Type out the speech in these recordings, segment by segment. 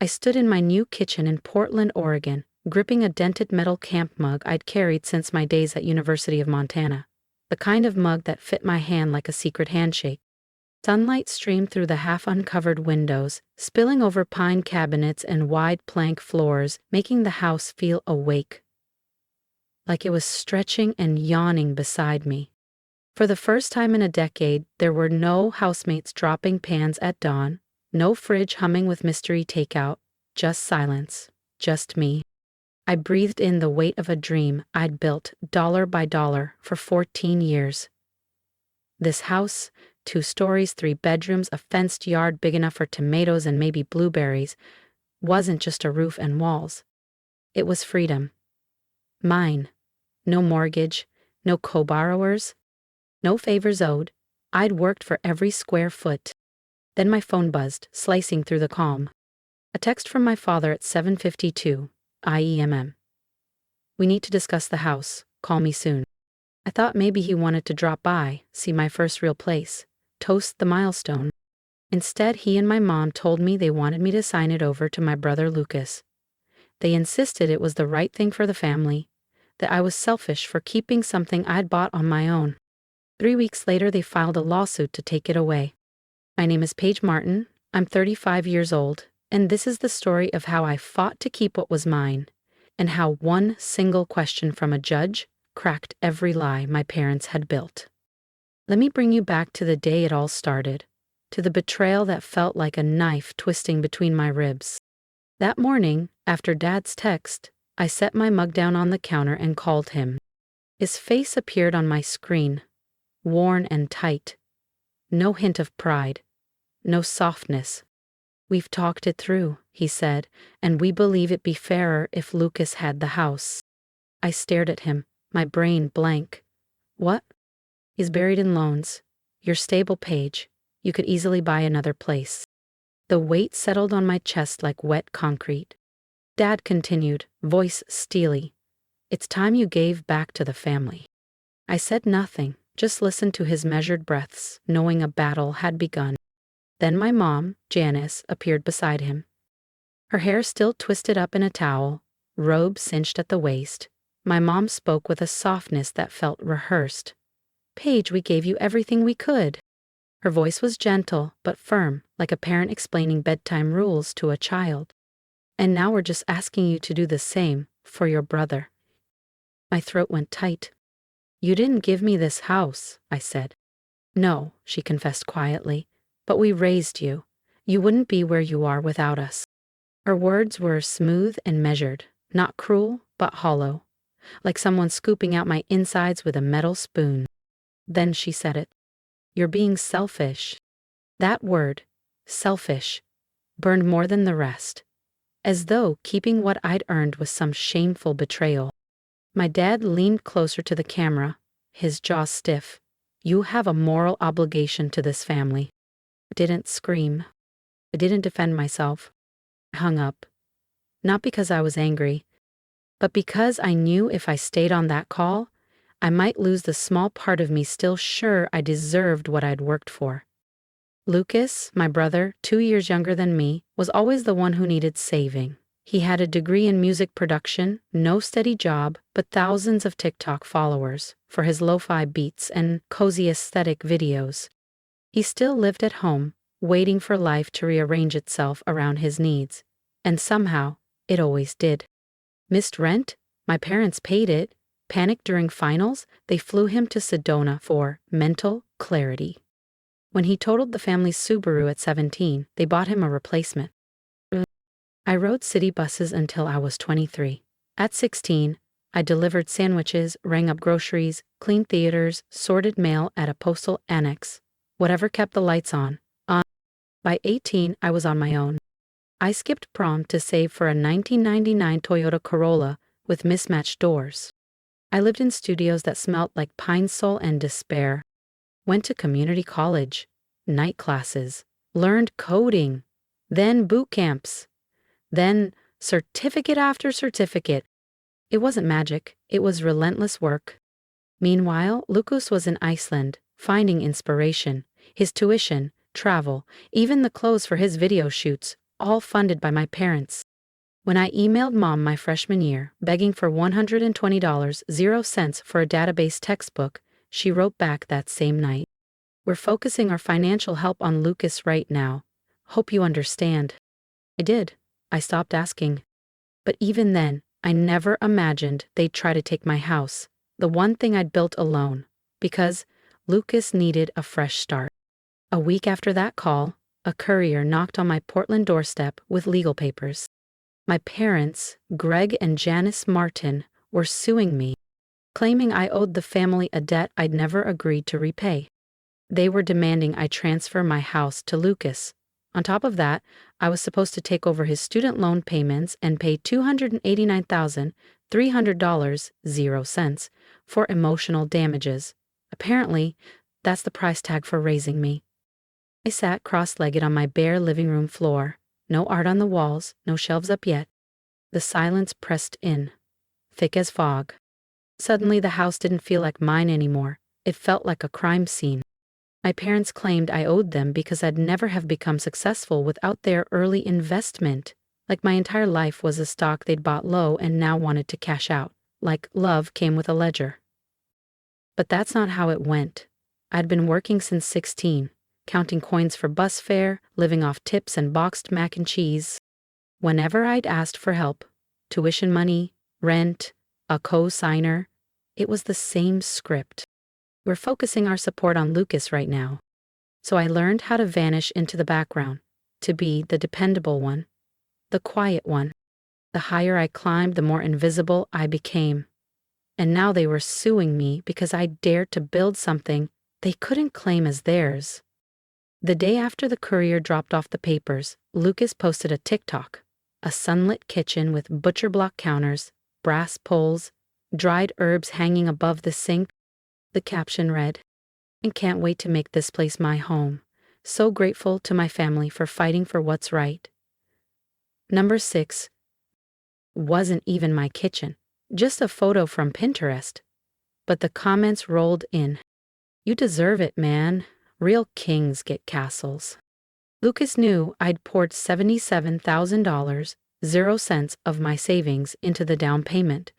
I stood in my new kitchen in Portland, Oregon, gripping a dented metal camp mug I'd carried since my days at University of Montana. The kind of mug that fit my hand like a secret handshake. Sunlight streamed through the half-uncovered windows, spilling over pine cabinets and wide plank floors, making the house feel awake, like it was stretching and yawning beside me. For the first time in a decade, there were no housemates dropping pans at dawn, no fridge humming with mystery takeout, just silence, just me. I breathed in the weight of a dream I'd built dollar by dollar for 14 years. This house, 2 stories, 3 bedrooms, a fenced yard big enough for tomatoes and maybe blueberries, wasn't just a roof and walls. It was freedom. Mine. No mortgage, no co-borrowers, no favors owed. I'd worked for every square foot. Then my phone buzzed, slicing through the calm. A text from my father at 7:52, IEMM. We need to discuss the house. Call me soon. I thought maybe he wanted to drop by, see my first real place, toast the milestone. Instead, he and my mom told me they wanted me to sign it over to my brother Lucas. They insisted it was the right thing for the family, that I was selfish for keeping something I'd bought on my own. 3 weeks later, they filed a lawsuit to take it away. My name is Paige Martin, I'm 35 years old, and this is the story of how I fought to keep what was mine, and how one single question from a judge cracked every lie my parents had built. Let me bring you back to the day it all started, to the betrayal that felt like a knife twisting between my ribs. That morning, after Dad's text, I set my mug down on the counter and called him. His face appeared on my screen, worn and tight. No hint of pride, no softness. We've talked it through, he said, and we believe it'd be fairer if Lucas had the house. I stared at him, my brain blank. What? He's buried in loans. You're stable, Paige. You could easily buy another place. The weight settled on my chest like wet concrete. Dad continued, voice steely. It's time you gave back to the family. I said nothing, just listened to his measured breaths, knowing a battle had begun. Then my mom, Janice, appeared beside him. Her hair still twisted up in a towel, robe cinched at the waist. My mom spoke with a softness that felt rehearsed. Paige, we gave you everything we could. Her voice was gentle but firm, like a parent explaining bedtime rules to a child. And now we're just asking you to do the same for your brother. My throat went tight. You didn't give me this house, I said. No, she confessed quietly, but we raised you. You wouldn't be where you are without us. Her words were smooth and measured, not cruel, but hollow, like someone scooping out my insides with a metal spoon. Then she said it. You're being selfish. That word, selfish, burned more than the rest, as though keeping what I'd earned was some shameful betrayal. My dad leaned closer to the camera, his jaw stiff. You have a moral obligation to this family. I didn't scream. I didn't defend myself. I hung up. Not because I was angry, but because I knew if I stayed on that call, I might lose the small part of me still sure I deserved what I'd worked for. Lucas, my brother, 2 years younger than me, was always the one who needed saving. He had a degree in music production, no steady job, but thousands of TikTok followers for his lo-fi beats and cozy aesthetic videos. He still lived at home, waiting for life to rearrange itself around his needs. And somehow, it always did. Missed rent? My parents paid it. Panicked during finals? They flew him to Sedona for mental clarity. When he totaled the family's Subaru at 17, they bought him a replacement. I rode city buses until I was 23. At 16, I delivered sandwiches, rang up groceries, cleaned theaters, sorted mail at a postal annex. Whatever kept the lights on. By 18, I was on my own. I skipped prom to save for a 1999 Toyota Corolla with mismatched doors. I lived in studios that smelt like pine sol and despair. Went to community college, night classes, learned coding, then boot camps, then certificate after certificate. It wasn't magic, it was relentless work. Meanwhile, Lucas was in Iceland, finding inspiration. His tuition, travel, even the clothes for his video shoots, all funded by my parents. When I emailed mom my freshman year, begging for $120.00 for a database textbook, she wrote back that same night. We're focusing our financial help on Lucas right now. Hope you understand. I did. I stopped asking. But even then, I never imagined they'd try to take my house, the one thing I'd built alone, because Lucas needed a fresh start. A week after that call, a courier knocked on my Portland doorstep with legal papers. My parents, Greg and Janice Martin, were suing me, claiming I owed the family a debt I'd never agreed to repay. They were demanding I transfer my house to Lucas. On top of that, I was supposed to take over his student loan payments and pay $289,300.00 for emotional damages. Apparently, that's the price tag for raising me. I sat cross-legged on my bare living room floor. No art on the walls, no shelves up yet. The silence pressed in, thick as fog. Suddenly the house didn't feel like mine anymore. It felt like a crime scene. My parents claimed I owed them because I'd never have become successful without their early investment. Like my entire life was a stock they'd bought low and now wanted to cash out. Like love came with a ledger. But that's not how it went. I'd been working since 16. Counting coins for bus fare, living off tips and boxed mac and cheese. Whenever I'd asked for help, tuition money, rent, a co-signer, it was the same script. We're focusing our support on Lucas right now. So I learned how to vanish into the background, to be the dependable one, the quiet one. The higher I climbed, the more invisible I became. And now they were suing me because I dared to build something they couldn't claim as theirs. The day after the courier dropped off the papers, Lucas posted a TikTok, a sunlit kitchen with butcher block counters, brass poles, dried herbs hanging above the sink. The caption read, "I can't wait to make this place my home. So grateful to my family for fighting for what's right." Number 6 wasn't even my kitchen, just a photo from Pinterest. But the comments rolled in. "You deserve it, man. Real kings get castles." Lucas knew I'd poured $77,000.00 of my savings into the down payment,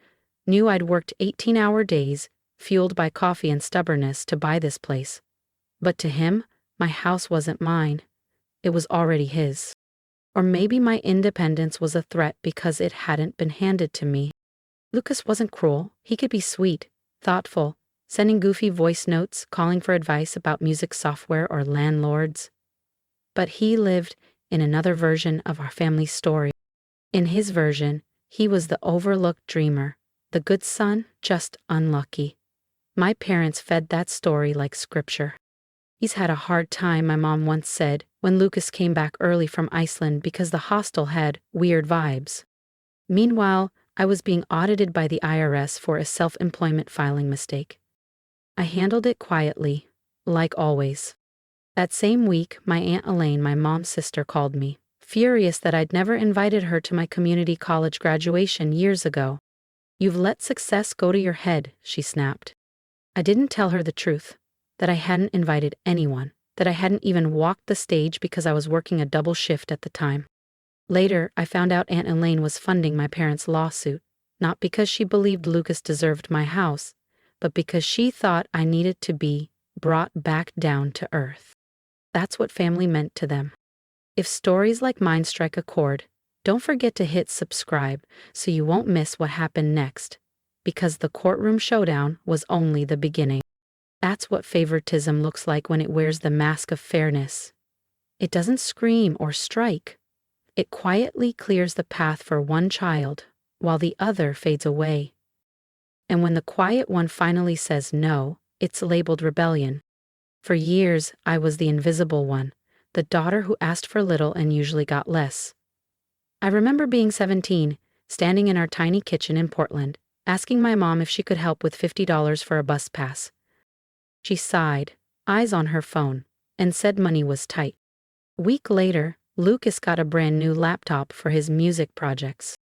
knew I'd worked 18-hour days, fueled by coffee and stubbornness, to buy this place. But to him, my house wasn't mine. It was already his. Or maybe my independence was a threat because it hadn't been handed to me. Lucas wasn't cruel. He could be sweet, thoughtful, sending goofy voice notes, calling for advice about music software or landlords. But he lived in another version of our family story. In his version, he was the overlooked dreamer, the good son, just unlucky. My parents fed that story like scripture. "He's had a hard time," my mom once said, when Lucas came back early from Iceland because the hostel had weird vibes. Meanwhile, I was being audited by the IRS for a self-employment filing mistake. I handled it quietly, like always. That same week, my Aunt Elaine, my mom's sister, called me, furious that I'd never invited her to my community college graduation years ago. "You've let success go to your head," she snapped. I didn't tell her the truth, that I hadn't invited anyone, that I hadn't even walked the stage because I was working a double shift at the time. Later, I found out Aunt Elaine was funding my parents' lawsuit, not because she believed Lucas deserved my house, but because she thought I needed to be brought back down to earth. That's what family meant to them. If stories like mine strike a chord, don't forget to hit subscribe so you won't miss what happened next, because the courtroom showdown was only the beginning. That's what favoritism looks like when it wears the mask of fairness. It doesn't scream or strike. It quietly clears the path for one child while the other fades away. And when the quiet one finally says no, it's labeled rebellion. For years, I was the invisible one, the daughter who asked for little and usually got less. I remember being 17, standing in our tiny kitchen in Portland, asking my mom if she could help with $50 for a bus pass. She sighed, eyes on her phone, and said money was tight. A week later, Lucas got a brand new laptop for his music projects.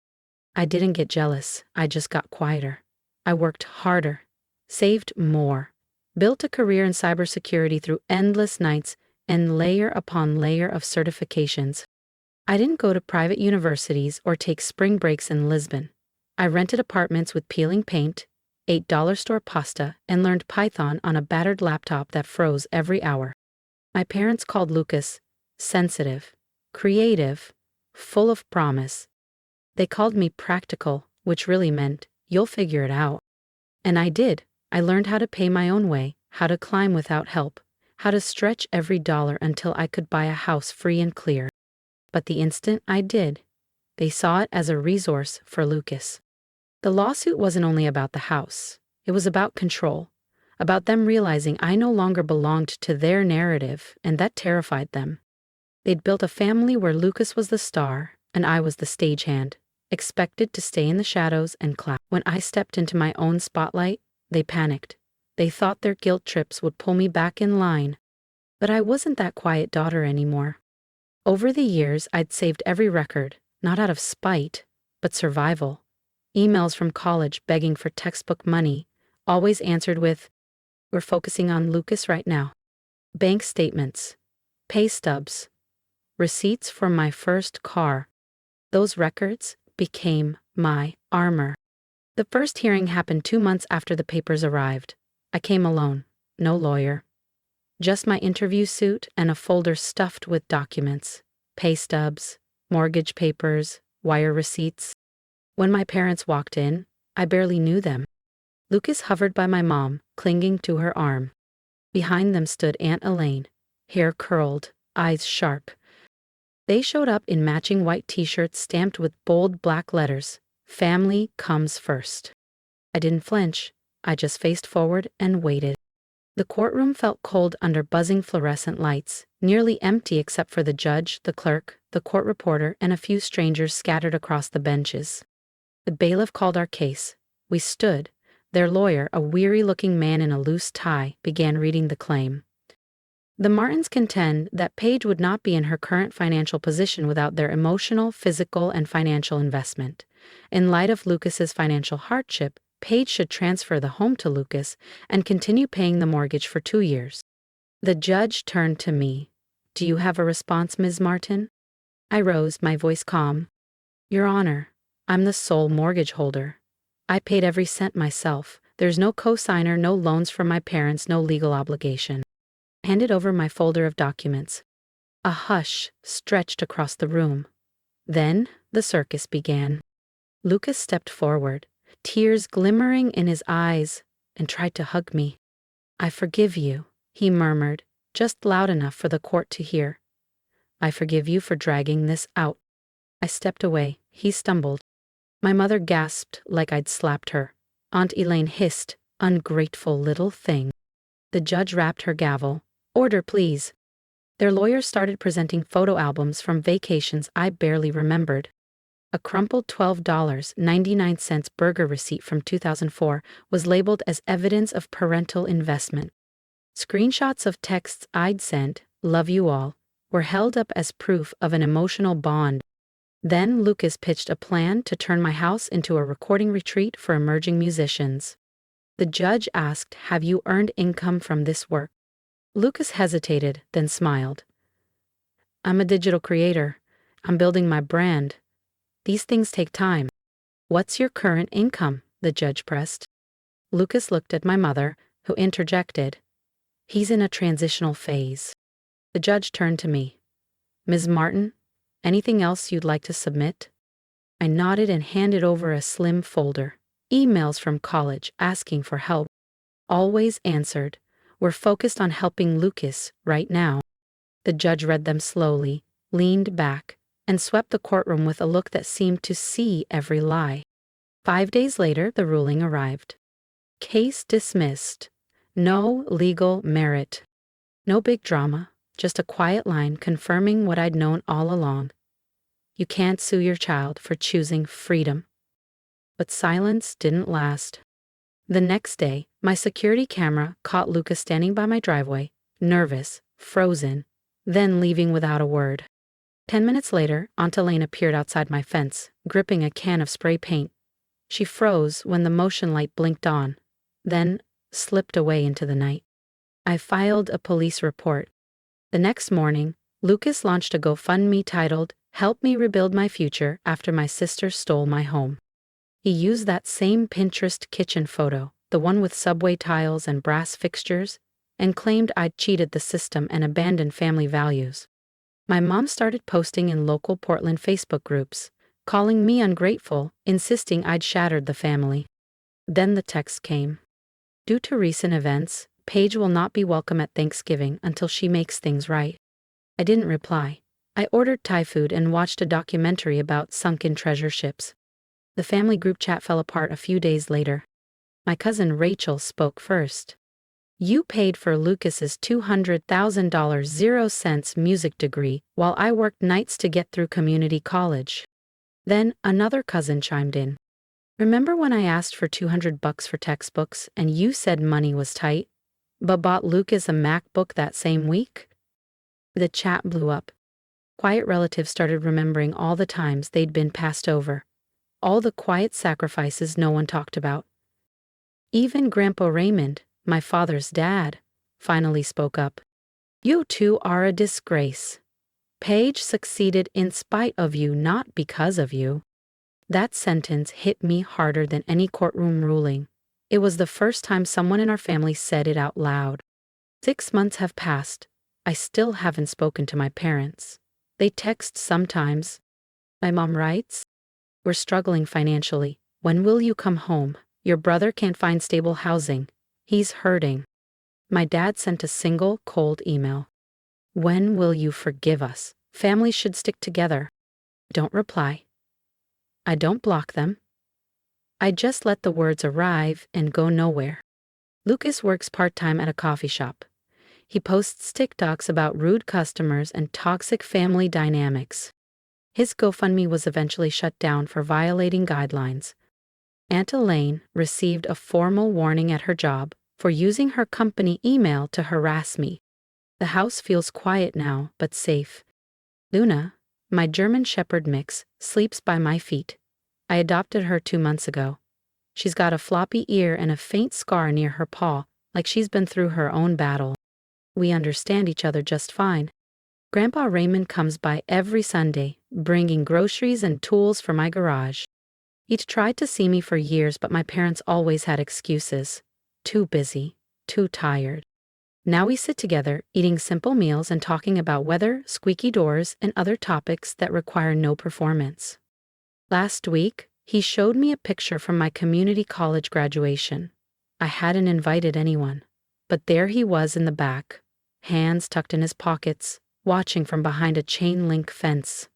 I didn't get jealous, I just got quieter. I worked harder, saved more, built a career in cybersecurity through endless nights and layer upon layer of certifications. I didn't go to private universities or take spring breaks in Lisbon. I rented apartments with peeling paint, ate dollar store pasta, and learned Python on a battered laptop that froze every hour. My parents called Lucas sensitive, creative, full of promise. They called me practical, which really meant, you'll figure it out. And I did. I learned how to pay my own way, how to climb without help, how to stretch every dollar until I could buy a house free and clear. But the instant I did, they saw it as a resource for Lucas. The lawsuit wasn't only about the house. It was about control, about them realizing I no longer belonged to their narrative, and that terrified them. They'd built a family where Lucas was the star, and I was the stagehand, expected to stay in the shadows and clap. When I stepped into my own spotlight, they panicked. They thought their guilt trips would pull me back in line. But I wasn't that quiet daughter anymore. Over the years, I'd saved every record, not out of spite, but survival. Emails from college begging for textbook money, always answered with, "We're focusing on Lucas right now." Bank statements, pay stubs, receipts for my first car. Those records became my armor. The first hearing happened 2 months after the papers arrived. I came alone, no lawyer. Just my interview suit and a folder stuffed with documents, pay stubs, mortgage papers, wire receipts. When my parents walked in, I barely knew them. Lucas hovered by my mom, clinging to her arm. Behind them stood Aunt Elaine, hair curled, eyes sharp. They showed up in matching white t-shirts stamped with bold black letters, "Family comes first." I didn't flinch. I just faced forward and waited. The courtroom felt cold under buzzing fluorescent lights, nearly empty except for the judge, the clerk, the court reporter, and a few strangers scattered across the benches. The bailiff called our case. We stood. Their lawyer, a weary-looking man in a loose tie, began reading the claim. The Martins contend that Paige would not be in her current financial position without their emotional, physical, and financial investment. In light of Lucas's financial hardship, Paige should transfer the home to Lucas and continue paying the mortgage for 2 years. The judge turned to me. "Do you have a response, Ms. Martin?" I rose, my voice calm. "Your Honor, I'm the sole mortgage holder. I paid every cent myself. There's no co-signer, no loans from my parents, no legal obligation." I handed over my folder of documents. A hush stretched across the room. Then the circus began. Lucas stepped forward, tears glimmering in his eyes, and tried to hug me. "I forgive you," he murmured, just loud enough for the court to hear. "I forgive you for dragging this out." I stepped away. He stumbled. My mother gasped like I'd slapped her. Aunt Elaine hissed, "Ungrateful little thing." The judge rapped her gavel. "Order, please." Their lawyers started presenting photo albums from vacations I barely remembered. A crumpled $12.99 burger receipt from 2004 was labeled as evidence of parental investment. Screenshots of texts I'd sent, "Love you all," were held up as proof of an emotional bond. Then Lucas pitched a plan to turn my house into a recording retreat for emerging musicians. The judge asked, "Have you earned income from this work?" Lucas hesitated, then smiled. "I'm a digital creator. I'm building my brand. These things take time." "What's your current income?" the judge pressed. Lucas looked at my mother, who interjected, "He's in a transitional phase." The judge turned to me. "Ms. Martin, anything else you'd like to submit?" I nodded and handed over a slim folder. Emails from college asking for help. Always answered. "We're focused on helping Lucas right now." The judge read them slowly, leaned back, and swept the courtroom with a look that seemed to see every lie. 5 days later, the ruling arrived. Case dismissed. No legal merit. No big drama, just a quiet line confirming what I'd known all along. You can't sue your child for choosing freedom. But silence didn't last. The next day, my security camera caught Lucas standing by my driveway, nervous, frozen, then leaving without a word. 10 minutes later, Aunt Elaine appeared outside my fence, gripping a can of spray paint. She froze when the motion light blinked on, then slipped away into the night. I filed a police report. The next morning, Lucas launched a GoFundMe titled, Help me rebuild my future after my sister stole my home. He used that same Pinterest kitchen photo, the one with subway tiles and brass fixtures, and claimed I'd cheated the system and abandoned family values. My mom started posting in local Portland Facebook groups, calling me ungrateful, insisting I'd shattered the family. Then the text came. Due to recent events, Paige will not be welcome at Thanksgiving until she makes things right. I didn't reply. I ordered Thai food and watched a documentary about sunken treasure ships. The family group chat fell apart a few days later. My cousin Rachel spoke first. You paid for Lucas's $200,000 0 cents music degree while I worked nights to get through community college. Then another cousin chimed in. Remember when I asked for $200 for textbooks and you said money was tight, but bought Lucas a MacBook that same week? The chat blew up. Quiet relatives started remembering all the times they'd been passed over, all the quiet sacrifices no one talked about. Even Grandpa Raymond, my father's dad, finally spoke up. You two are a disgrace. Paige succeeded in spite of you, not because of you. That sentence hit me harder than any courtroom ruling. It was the first time someone in our family said it out loud. 6 months have passed. I still haven't spoken to my parents. They text sometimes. My mom writes, "We're struggling financially. When will you come home? Your brother can't find stable housing. He's hurting." My dad sent a single, cold email. "When will you forgive us? Families should stick together." Don't reply. I don't block them. I just let the words arrive and go nowhere. Lucas works part-time at a coffee shop. He posts TikToks about rude customers and toxic family dynamics. His GoFundMe was eventually shut down for violating guidelines. Aunt Elaine received a formal warning at her job for using her company email to harass me. The house feels quiet now, but safe. Luna, my German Shepherd mix, sleeps by my feet. I adopted her 2 months ago. She's got a floppy ear and a faint scar near her paw, like she's been through her own battle. We understand each other just fine. Grandpa Raymond comes by every Sunday, bringing groceries and tools for my garage. He'd tried to see me for years, but my parents always had excuses. Too busy, too tired. Now we sit together, eating simple meals and talking about weather, squeaky doors, and other topics that require no performance. Last week, he showed me a picture from my community college graduation. I hadn't invited anyone, but there he was in the back, hands tucked in his pockets, watching from behind a chain-link fence.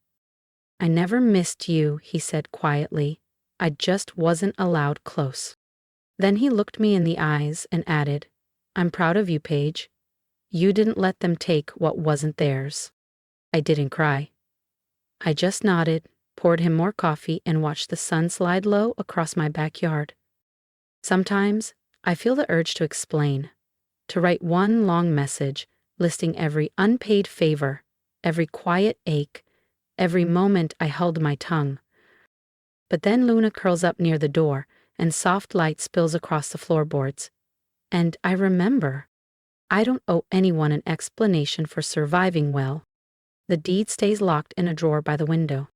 "I never missed you," he said quietly. "I just wasn't allowed close." Then he looked me in the eyes and added, "I'm proud of you, Paige. You didn't let them take what wasn't theirs." I didn't cry. I just nodded, poured him more coffee, and watched the sun slide low across my backyard. Sometimes, I feel the urge to explain, to write one long message, listing every unpaid favor, every quiet ache, every moment I held my tongue. But then Luna curls up near the door, and soft light spills across the floorboards. And I remember, I don't owe anyone an explanation for surviving well. The deed stays locked in a drawer by the window.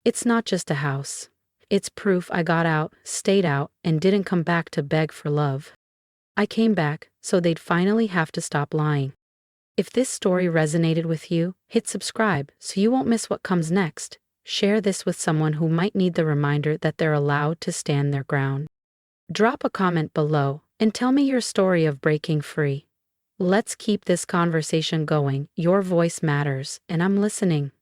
It's not just a house. It's proof I got out, stayed out, and didn't come back to beg for love. I came back so they'd finally have to stop lying. If this story resonated with you, hit subscribe so you won't miss what comes next. Share this with someone who might need the reminder that they're allowed to stand their ground. Drop a comment below and tell me your story of breaking free. Let's keep this conversation going. Your voice matters, and I'm listening.